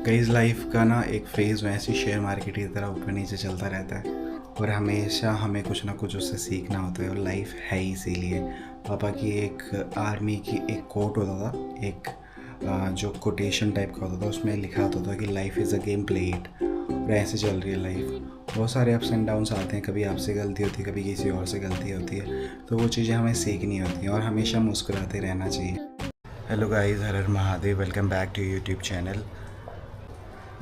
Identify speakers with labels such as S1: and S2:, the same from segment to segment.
S1: Guys life का ना एक फेज़ वैसे शेयर मार्केट की तरह ऊपर नीचे चलता रहता है और हमेशा हमें कुछ ना कुछ उससे सीखना होता है और लाइफ है ही इसीलिए। पापा की एक आर्मी की एक कोट होता था, एक जो कोटेशन टाइप का होता था, उसमें लिखा होता था कि life is a game, play it. और ऐसे चल रही है लाइफ। बहुत सारे अप्स एंड डाउन्स आते हैं, कभी आपसे गलती होती है, कभी किसी और से गलती होती है, तो वो चीज़ें हमें सीखनी होती हैं और हमेशा मुस्कुराते रहना चाहिए। हेलो गाइस, हर हर Mahadev, welcome back to YouTube channel.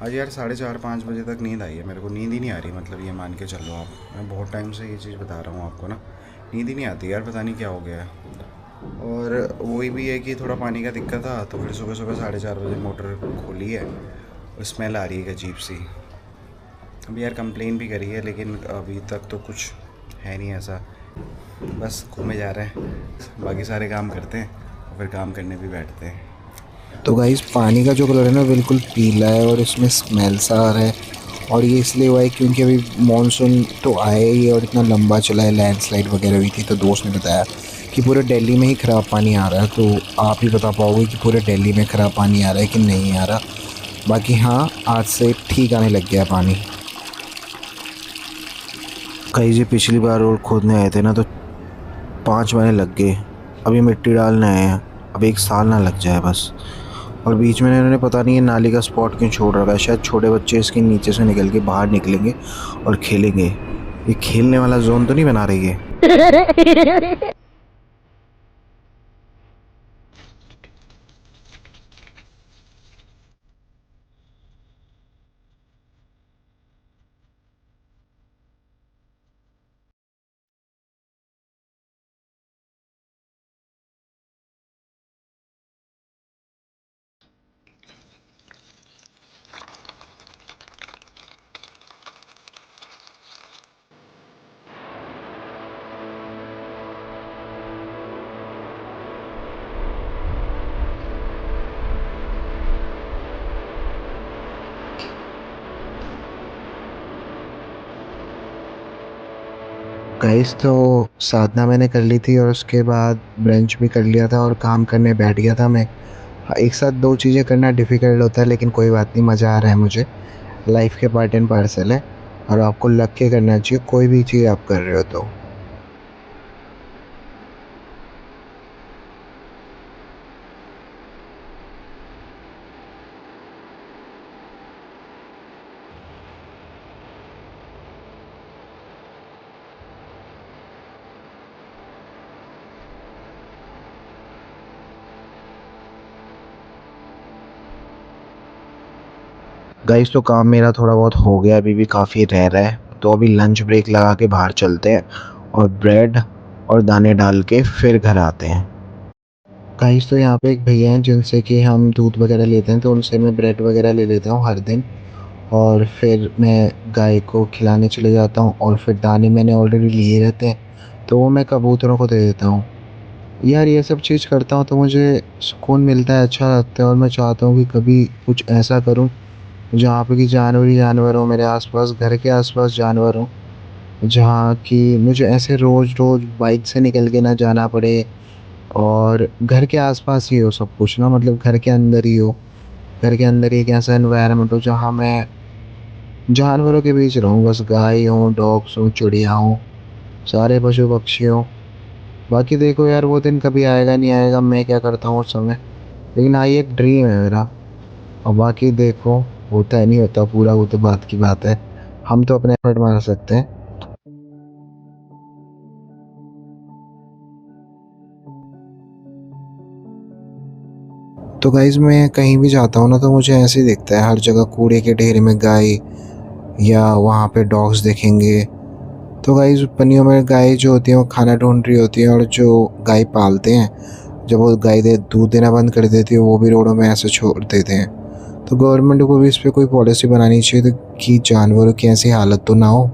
S1: आज यार 4:30-5 बजे तक नींद आई है। मेरे को नींद ही नहीं आ रही, मतलब ये मान के चलो आप, मैं बहुत टाइम से ये चीज़ बता रहा हूँ आपको ना, नींद ही नहीं आती यार, पता नहीं क्या हो गया है। और वही भी है कि थोड़ा पानी का दिक्कत था, तो फिर सुबह सुबह 4:30 बजे मोटर खोली है और स्मेल आ रही है एक अजीब सी। अभी यार कंप्लेन भी करी है, लेकिन अभी तक तो कुछ है नहीं ऐसा। बस घूमे जा रहे हैं, बाकी सारे काम करते हैं और फिर काम करने भी बैठते हैं।
S2: तो गाइस पानी का जो कलर है ना बिल्कुल पीला है और इसमें स्मेल सा आ रहा है। और ये इसलिए हुआ है क्योंकि अभी मानसून तो आया ही है और इतना लंबा चला है, लैंडस्लाइड वगैरह हुई थी। तो दोस्त ने बताया कि पूरे दिल्ली में ही ख़राब पानी आ रहा है। तो आप ही बता पाओगे कि पूरे दिल्ली में ख़राब पानी आ रहा है कि नहीं आ रहा। बाकी हाँ, आज से ठीक आने लग गया पानी। कई जी पिछली बार रोड खोदने आए थे ना, तो 5 महीने लग गए। अभी मिट्टी डालने आए हैं, अब 1 साल ना लग जाए बस। और बीच में इन्होंने पता नहीं ये नाली का स्पॉट क्यों छोड़ रखा है। शायद छोटे बच्चे इसके नीचे से निकल के बाहर निकलेंगे और खेलेंगे। ये खेलने वाला जोन तो नहीं बना रही है। गाइस तो साधना मैंने कर ली थी और उसके बाद ब्रंच भी कर लिया था और काम करने बैठ गया था मैं। हाँ, एक साथ दो चीज़ें करना डिफ़िकल्ट होता है, लेकिन कोई बात नहीं, मज़ा आ रहा है मुझे। लाइफ के पार्ट एंड पार्सल है और आपको लग के करना चाहिए कोई भी चीज़ आप कर रहे हो तो। गाइस तो काम मेरा थोड़ा बहुत हो गया, अभी भी काफ़ी रह रहा है। तो अभी लंच ब्रेक लगा के बाहर चलते हैं और ब्रेड और दाने डाल के फिर घर आते हैं। गाइस तो यहाँ पे एक भैया हैं जिनसे कि हम दूध वगैरह लेते हैं, तो उनसे मैं ब्रेड वगैरह ले लेता हूँ हर दिन। और फिर मैं गाय को खिलाने चले जाता हूँ और फिर दाने मैंने ऑलरेडी लिए रहते हैं, तो वो मैं कबूतरों को दे देता हूँ। यार ये सब चीज़ करता हूँ तो मुझे सुकून मिलता है, अच्छा लगता है। और मैं चाहता हूँ कि कभी कुछ ऐसा करूँ जहाँ पे कि जानवर ही जानवर हो मेरे आसपास, घर के आसपास जानवर हो, जहाँ कि मुझे ऐसे रोज़ रोज़ बाइक से निकल के ना जाना पड़े और घर के आसपास ही हो सब कुछ ना, मतलब घर के अंदर ही हो। घर के अंदर ही एक ऐसा एनवायरनमेंट हो जहाँ मैं जानवरों के बीच रहूँ, बस गाय हो, डॉग्स हो, चिड़िया हो, सारे पशु पक्षी हो। बाकी देखो यार, वो दिन कभी आएगा नहीं आएगा, मैं क्या करता हूँ उस समय। लेकिन हाँ, ये एक ड्रीम है मेरा। और बाकी देखो, होता है नहीं होता पूरा, वो तो बात की बात है। हम तो अपने एफर्ट मार सकते हैं। तो गाइज मैं कहीं भी जाता हूँ ना, तो मुझे ऐसे ही दिखता है हर जगह कूड़े के ढेर में गाय, या वहाँ पे डॉग्स देखेंगे। तो गाइज पनियों में गाय जो होती है वो खाना ढूंढ रही होती है, और जो गाय पालते हैं जब वो गाय दे दूध देना बंद कर देती है, वो भी रोडों में ऐसे छोड़ देते हैं। तो गवर्नमेंट को भी इस पे कोई पॉलिसी बनानी चाहिए कि जानवरों की ऐसी हालत तो ना हो।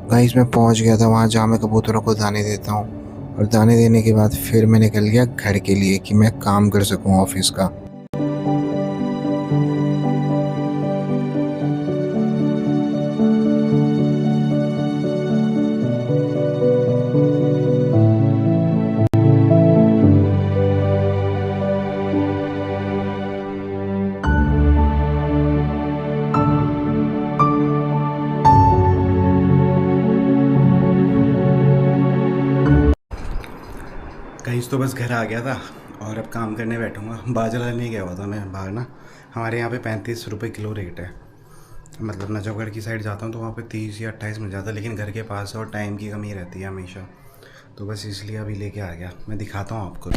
S2: गाइस मैं पहुंच गया था वहाँ जहाँ मैं कबूतरों को दाने देता हूँ। और दाने देने के बाद फिर मैं निकल गया घर के लिए कि मैं काम कर सकूँ ऑफिस का।
S1: गाइस तो बस घर आ गया था और अब काम करने बैठूंगा। बाजरा लेने गया हुआ था मैं बाहर ना। हमारे यहाँ पे 35 रुपये किलो रेट है। मतलब नजफगढ़ की साइड जाता हूँ तो वहाँ पे 30 या 28 मिल जाता है, लेकिन घर के पास है और टाइम की कमी रहती है हमेशा। तो बस इसलिए अभी लेके आ गया। मैं दिखाता हूँ आपको।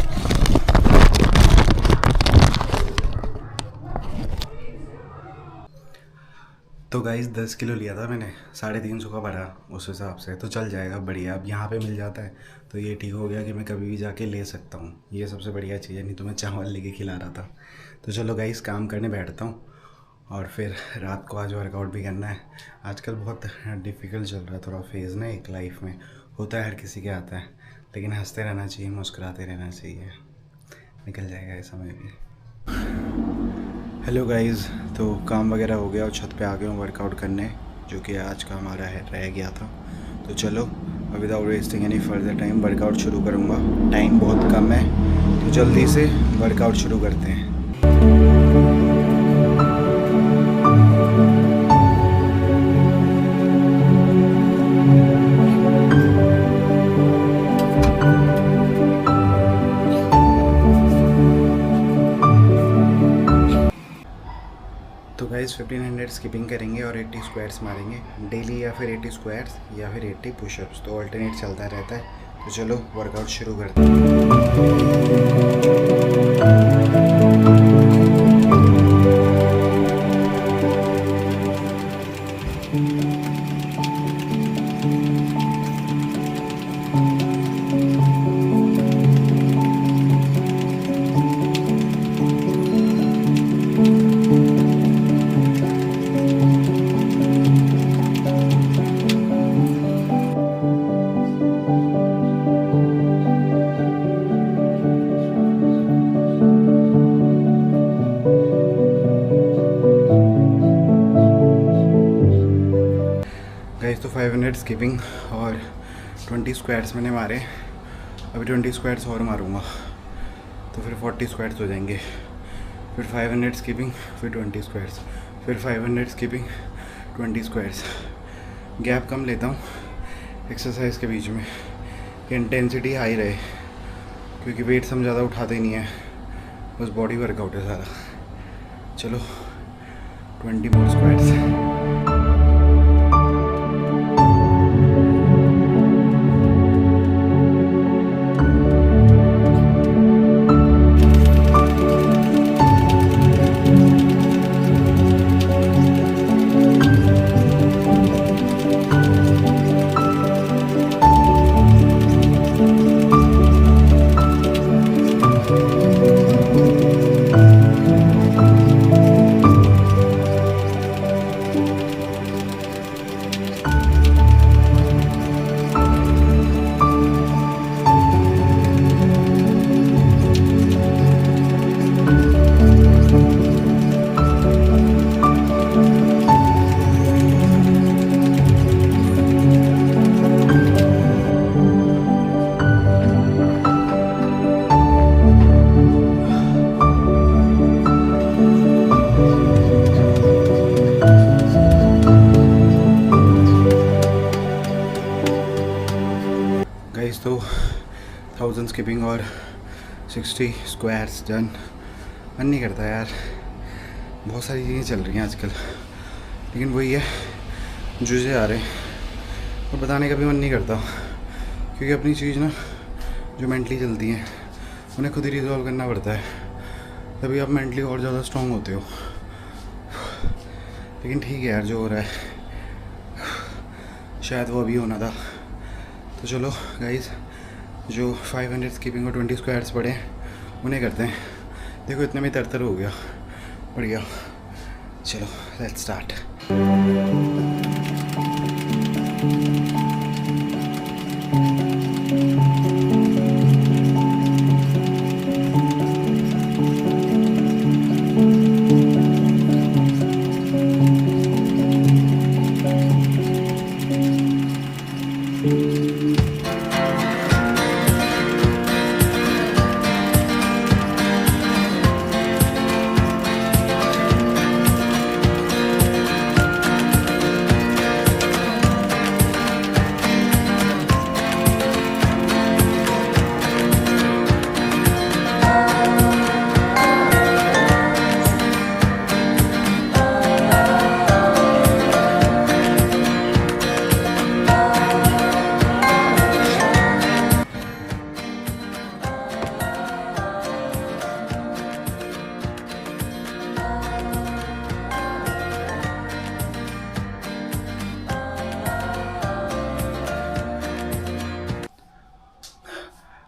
S1: तो गाइस 10 किलो लिया था मैंने, 350 का भरा उस हिसाब से, तो चल जाएगा बढ़िया। अब यहाँ पे मिल जाता है तो ये ठीक हो गया कि मैं कभी भी जाके ले सकता हूँ। ये सबसे बढ़िया चीज़ है, नहीं तो मैं चावल लेके खिला रहा था। तो चलो गाइस काम करने बैठता हूँ और फिर रात को आज वर्कआउट भी करना है। आजकल बहुत डिफ़िकल्ट चल रहा है थोड़ा फेज़ ना एक लाइफ में, होता है हर किसी के आता है, लेकिन हंसते रहना चाहिए, मुस्कुराते रहना चाहिए, निकल जाएगा ये समय भी। हेलो गाइस, तो काम वगैरह हो गया और छत पे आ गए हूँ वर्कआउट करने, जो कि आज का हमारा है रह गया था। तो चलो without wasting any further time workout शुरू करूँगा। टाइम बहुत कम है तो जल्दी से वर्कआउट शुरू करते हैं। तो गाइस 1500 स्किपिंग करेंगे और 80 स्क्वाट्स मारेंगे डेली, या फिर 80 स्क्वाट्स या फिर 80 पुशअप्स, तो अल्टरनेट चलता रहता है। तो चलो वर्कआउट शुरू करते हैं। गाइस तो 500 स्किपिंग और 20 स्क्वाट्स मैंने मारे। अभी 20 स्क्वाट्स और मारूंगा तो फिर 40 स्क्वाट्स हो जाएंगे। फिर 500 स्किपिंग, फिर 20 स्क्वाट्स, फिर 500 स्किपिंग, 20 स्क्वाट्स। गैप कम लेता हूँ एक्सरसाइज के बीच में कि इंटेंसिटी हाई रहे, क्योंकि वेट्स हम ज़्यादा उठाते नहीं हैं, बस बॉडी वर्कआउट है सारा। चलो 20 मोर स्क्वाट्स। गाइस तो 1000 स्किपिंग और 60 स्क्वाट्स डन। मन नहीं करता यार, बहुत सारी चीज़ें चल रही हैं आजकल, लेकिन वही है, जुझे आ रहे हैं और बताने का भी मन नहीं करता, क्योंकि अपनी चीज़ ना जो मेंटली चलती हैं उन्हें खुद ही रिजॉल्व करना पड़ता है, तभी आप मेंटली और ज़्यादा स्ट्रॉन्ग होते हो। लेकिन ठीक है यार, जो हो रहा है शायद वो अभी होना था। तो चलो गाइस, जो 500 स्किपिंग और 20 स्क्वाट्स पड़े हैं उन्हें करते हैं। देखो इतने में तरतर हो गया, बढ़िया। चलो लेट्स स्टार्ट।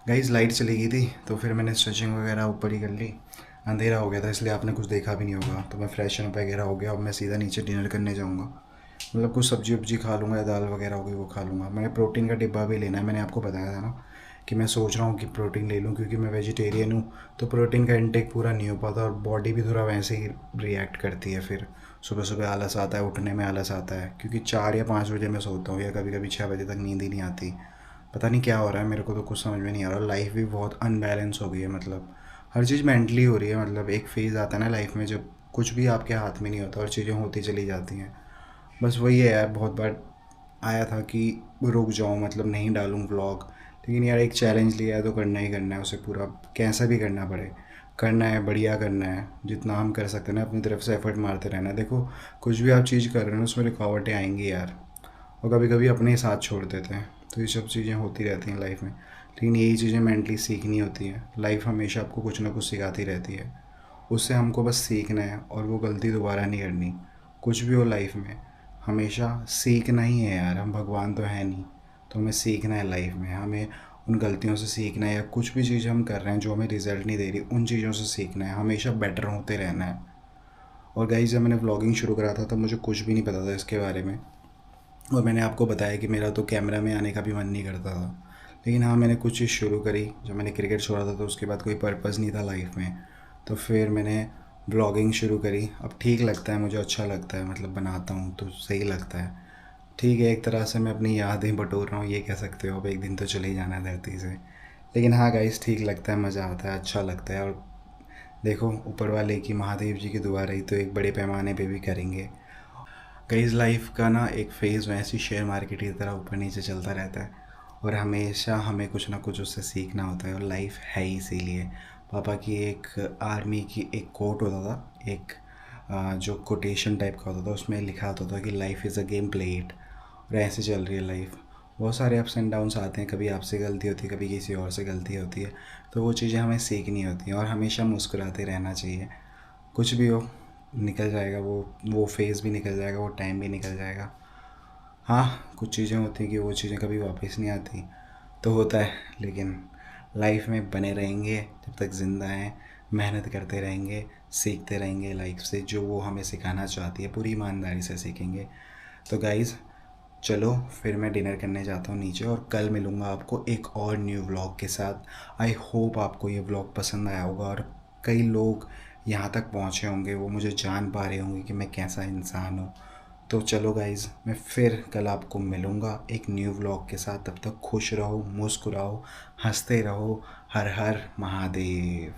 S1: गाइस लाइट चली गई थी तो फिर मैंने स्ट्रेचिंग वगैरह ऊपर ही कर ली। अंधेरा हो गया था इसलिए आपने कुछ देखा भी नहीं होगा। तो मैं फ्रेशन अप वगैरह हो गया। अब मैं सीधा नीचे डिनर करने जाऊँगा। मतलब कुछ सब्जी वब्जी खा लूँगा या दाल वगैरह होगी वो खा लूँगा। मैंने प्रोटीन का डिब्बा भी लेना है। मैंने आपको बताया था ना कि मैं सोच रहा हूँ कि प्रोटीन ले लूँ क्योंकि मैं वेजिटेरियन हूँ। तो प्रोटीन का इंटेक पूरा नहीं हो पाता और बॉडी भी थोड़ा वैसे ही रिएक्ट करती है। फिर सुबह सुबह आलस आता है, उठने में आलस आता है क्योंकि 4 या 5 बजे मैं सोता हूँ या कभी कभी 6 बजे तक नींद ही नहीं आती। पता नहीं क्या हो रहा है, मेरे को तो कुछ समझ में नहीं आ रहा। लाइफ भी बहुत अनबैलेंस हो गई है। मतलब हर चीज़ मेंटली हो रही है। मतलब एक फेज़ आता है ना लाइफ में जब कुछ भी आपके हाथ में नहीं होता और चीज़ें होती चली जाती हैं। बस वही है यार। बहुत बार आया था कि रुक जाऊँ, मतलब नहीं डालूँ व्लॉग, लेकिन यार एक चैलेंज लिया है तो करना ही करना है उसे पूरा, कैसा भी करना पड़े। करना है, बढ़िया करना है। जितना हम कर सकते हैं ना अपनी तरफ से एफर्ट मारते रहना है। देखो कुछ भी आप चीज़ कर रहे हो उसमें रुकावटें आएंगी यार, और कभी कभी अपने ही साथ छोड़ देते हैं। तो ये सब चीज़ें होती रहती हैं लाइफ में, लेकिन यही चीज़ें मेंटली सीखनी होती हैं। लाइफ हमेशा आपको कुछ ना कुछ सिखाती रहती है। उससे हमको बस सीखना है और वो गलती दोबारा नहीं करनी। कुछ भी हो लाइफ में हमेशा सीखना ही है यार। हम भगवान तो है नहीं, तो हमें सीखना है लाइफ में। हमें उन गलतियों से सीखना है, या कुछ भी चीज़ हम कर रहे हैं जो हमें रिज़ल्ट नहीं दे रही उन चीज़ों से सीखना है। हमेशा बेटर होते रहना है। और गाइस जब मैंने व्लॉगिंग शुरू करा था तब मुझे कुछ भी नहीं पता था इसके बारे में। और मैंने आपको बताया कि मेरा तो कैमरा में आने का भी मन नहीं करता था। लेकिन हाँ, मैंने कुछ चीज़ शुरू करी। जब मैंने क्रिकेट छोड़ा था तो उसके बाद कोई पर्पज़ नहीं था लाइफ में। तो फिर मैंने ब्लॉगिंग शुरू करी। अब ठीक लगता है मुझे, अच्छा लगता है। मतलब बनाता हूँ तो सही लगता है। ठीक है, एक तरह से मैं अपनी यादें बटोर रहा हूँ, ये कह सकते हो। अब एक दिन तो चले ही जाना है धरती से। लेकिन हाँ गाइस, ठीक लगता है, मज़ा आता है, अच्छा लगता है। और देखो ऊपर वाले की, महादेव जी की दुआ रही तो एक बड़े पैमाने पे भी करेंगे। गाइस लाइफ का ना एक फ़ेज़ वैसे ही शेयर मार्केट की तरह ऊपर नीचे चलता रहता है, और हमेशा हमें कुछ ना कुछ उससे सीखना होता है। और लाइफ है ही इसीलिए। पापा की एक आर्मी की एक कोट होता था, एक जो कोटेशन टाइप का होता था, उसमें लिखा होता था कि life is a game, play it. और ऐसे चल रही है लाइफ। बहुत सारे अप्स एंड डाउन्स आते हैं, कभी आपसे गलती होती है, कभी किसी और से गलती होती है। तो वो चीज़ें हमें सीखनी होती हैं और हमेशा मुस्कुराते रहना चाहिए। कुछ भी हो, निकल जाएगा वो फेज़ भी निकल जाएगा, वो टाइम भी निकल जाएगा। हाँ, कुछ चीज़ें होती हैं कि वो चीज़ें कभी वापस नहीं आती, तो होता है। लेकिन लाइफ में बने रहेंगे जब तक ज़िंदा हैं, मेहनत करते रहेंगे, सीखते रहेंगे लाइफ से। जो वो हमें सिखाना चाहती है पूरी ईमानदारी से सीखेंगे। तो गाइज़ चलो फिर मैं डिनर करने जाता हूँ नीचे, और कल मिलूँगा आपको एक और न्यू व्लॉग के साथ। आई होप आपको ये व्लॉग पसंद आया होगा और कई लोग यहाँ तक पहुँचे होंगे, वो मुझे जान पा रहे होंगे कि मैं कैसा इंसान हूँ। तो चलो गाइज़, मैं फिर कल आपको मिलूँगा एक न्यू व्लॉग के साथ। तब तक खुश रहो, मुस्कुराओ, हंसते रहो। हर हर महादेव।